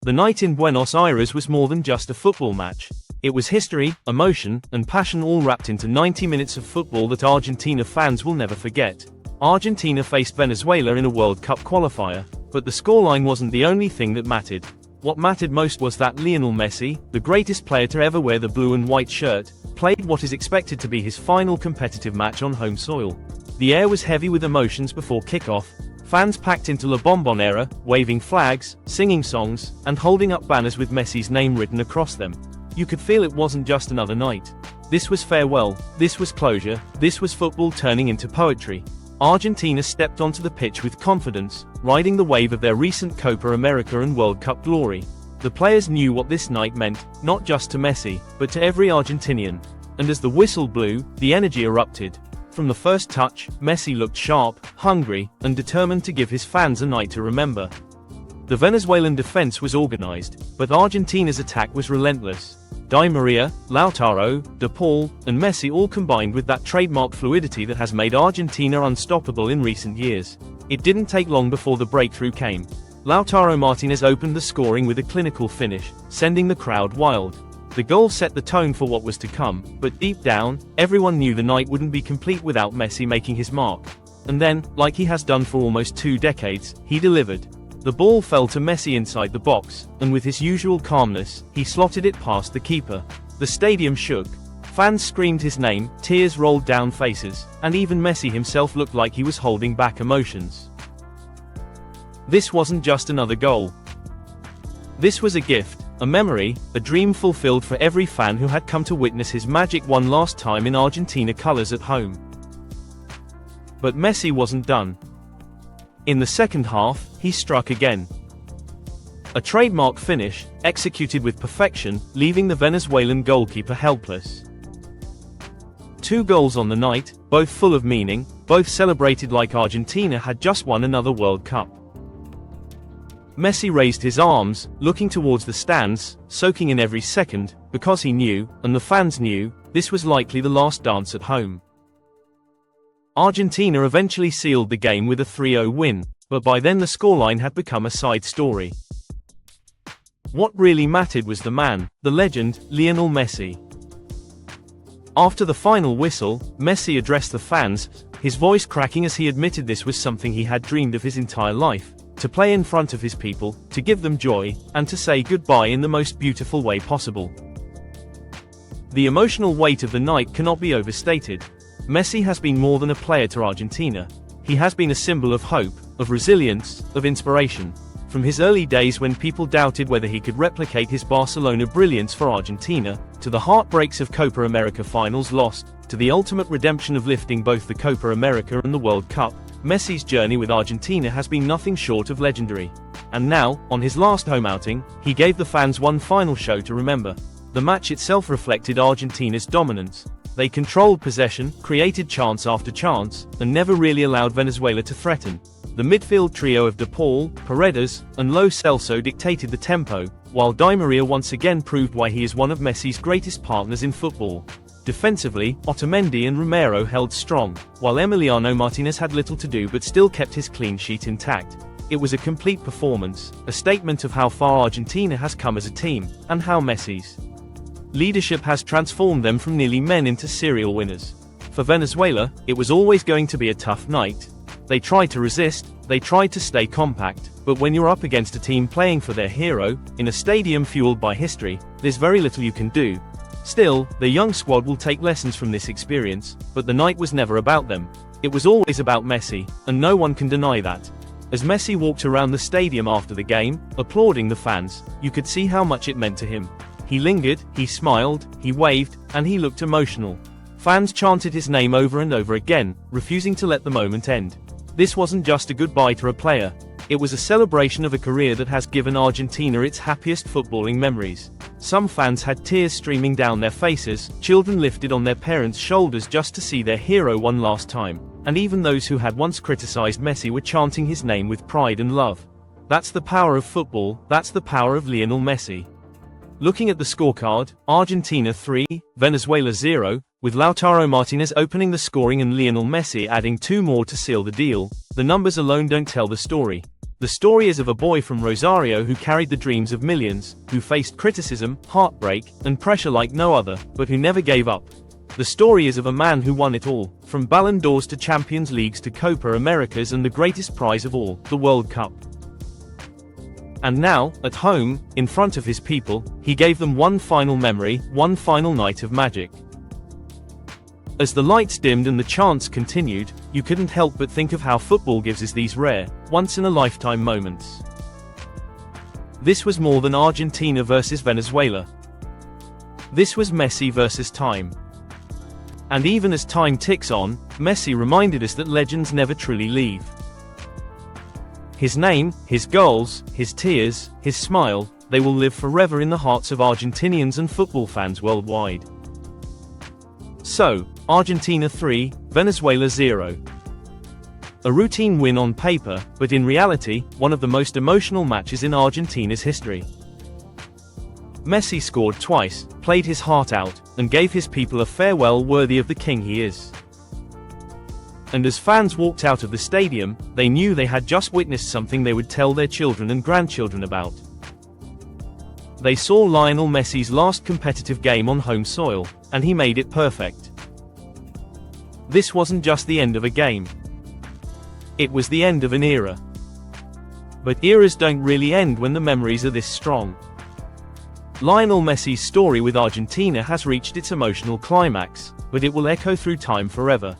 The night in Buenos Aires was more than just a football match. It was history, emotion, and passion all wrapped into 90 minutes of football that Argentina fans will never forget. Argentina faced Venezuela in a World Cup qualifier, but the scoreline wasn't the only thing that mattered. What mattered most was that Lionel Messi, the greatest player to ever wear the blue and white shirt, played what is expected to be his final competitive match on home soil. The air was heavy with emotions before kickoff. Fans packed into La Bombonera, waving flags, singing songs, and holding up banners with Messi's name written across them. You could feel it wasn't just another night. This was farewell, this was closure, this was football turning into poetry. Argentina stepped onto the pitch with confidence, riding the wave of their recent Copa America and World Cup glory. The players knew what this night meant, not just to Messi, but to every Argentinian. And as the whistle blew, the energy erupted. From the first touch, Messi looked sharp, hungry, and determined to give his fans a night to remember. The Venezuelan defense was organized, but Argentina's attack was relentless. Di Maria, Lautaro, De Paul, and Messi all combined with that trademark fluidity that has made Argentina unstoppable in recent years. It didn't take long before the breakthrough came. Lautaro Martínez opened the scoring with a clinical finish, sending the crowd wild. The goal set the tone for what was to come, but deep down, everyone knew the night wouldn't be complete without Messi making his mark. And then, like he has done for almost 2 decades, he delivered. The ball fell to Messi inside the box, and with his usual calmness, he slotted it past the keeper. The stadium shook. Fans screamed his name, tears rolled down faces, and even Messi himself looked like he was holding back emotions. This wasn't just another goal. This was a gift, a memory, a dream fulfilled for every fan who had come to witness his magic one last time in Argentina colors at home. But Messi wasn't done. In the second half, he struck again. A trademark finish, executed with perfection, leaving the Venezuelan goalkeeper helpless. 2 goals on the night, both full of meaning, both celebrated like Argentina had just won another World Cup. Messi raised his arms, looking towards the stands, soaking in every second, because he knew, and the fans knew, this was likely the last dance at home. Argentina eventually sealed the game with a 3-0 win, but by then the scoreline had become a side story. What really mattered was the man, the legend, Lionel Messi. After the final whistle, Messi addressed the fans, his voice cracking as he admitted this was something he had dreamed of his entire life, to play in front of his people, to give them joy, and to say goodbye in the most beautiful way possible. The emotional weight of the night cannot be overstated. Messi has been more than a player to Argentina. He has been a symbol of hope, of resilience, of inspiration. From his early days when people doubted whether he could replicate his Barcelona brilliance for Argentina, to the heartbreaks of Copa America finals lost, to the ultimate redemption of lifting both the Copa America and the World Cup, Messi's journey with Argentina has been nothing short of legendary. And now, on his last home outing, he gave the fans one final show to remember. The match itself reflected Argentina's dominance. They controlled possession, created chance after chance, and never really allowed Venezuela to threaten. The midfield trio of De Paul, Paredes, and Lo Celso dictated the tempo, while Di Maria once again proved why he is one of Messi's greatest partners in football. Defensively, Otamendi and Romero held strong, while Emiliano Martinez had little to do but still kept his clean sheet intact. It was a complete performance, a statement of how far Argentina has come as a team, and how Messi's leadership has transformed them from nearly men into serial winners. For Venezuela, it was always going to be a tough night. They tried to resist, they tried to stay compact, but when you're up against a team playing for their hero, in a stadium fueled by history, there's very little you can do. Still, the young squad will take lessons from this experience, but the night was never about them. It was always about Messi, and no one can deny that. As Messi walked around the stadium after the game, applauding the fans, you could see how much it meant to him. He lingered, he smiled, he waved, and he looked emotional. Fans chanted his name over and over again, refusing to let the moment end. This wasn't just a goodbye to a player. It was a celebration of a career that has given Argentina its happiest footballing memories. Some fans had tears streaming down their faces, children lifted on their parents' shoulders just to see their hero one last time, and even those who had once criticized Messi were chanting his name with pride and love. That's the power of football, that's the power of Lionel Messi. Looking at the scorecard, Argentina 3, Venezuela 0, with Lautaro Martínez opening the scoring and Lionel Messi adding 2 more to seal the deal, the numbers alone don't tell the story. The story is of a boy from Rosario who carried the dreams of millions, who faced criticism, heartbreak, and pressure like no other, but who never gave up. The story is of a man who won it all, from Ballon d'Ors to Champions Leagues to Copa Americas and the greatest prize of all, the World Cup. And now, at home, in front of his people, he gave them one final memory, one final night of magic. As the lights dimmed and the chants continued, you couldn't help but think of how football gives us these rare, once-in-a-lifetime moments. This was more than Argentina versus Venezuela. This was Messi versus time. And even as time ticks on, Messi reminded us that legends never truly leave. His name, his goals, his tears, his smile, they will live forever in the hearts of Argentinians and football fans worldwide. So, Argentina 3, Venezuela 0. A routine win on paper, but in reality, one of the most emotional matches in Argentina's history. Messi scored twice, played his heart out, and gave his people a farewell worthy of the king he is. And as fans walked out of the stadium, they knew they had just witnessed something they would tell their children and grandchildren about. They saw Lionel Messi's last competitive game on home soil, and he made it perfect. This wasn't just the end of a game. It was the end of an era. But eras don't really end when the memories are this strong. Lionel Messi's story with Argentina has reached its emotional climax, but it will echo through time forever.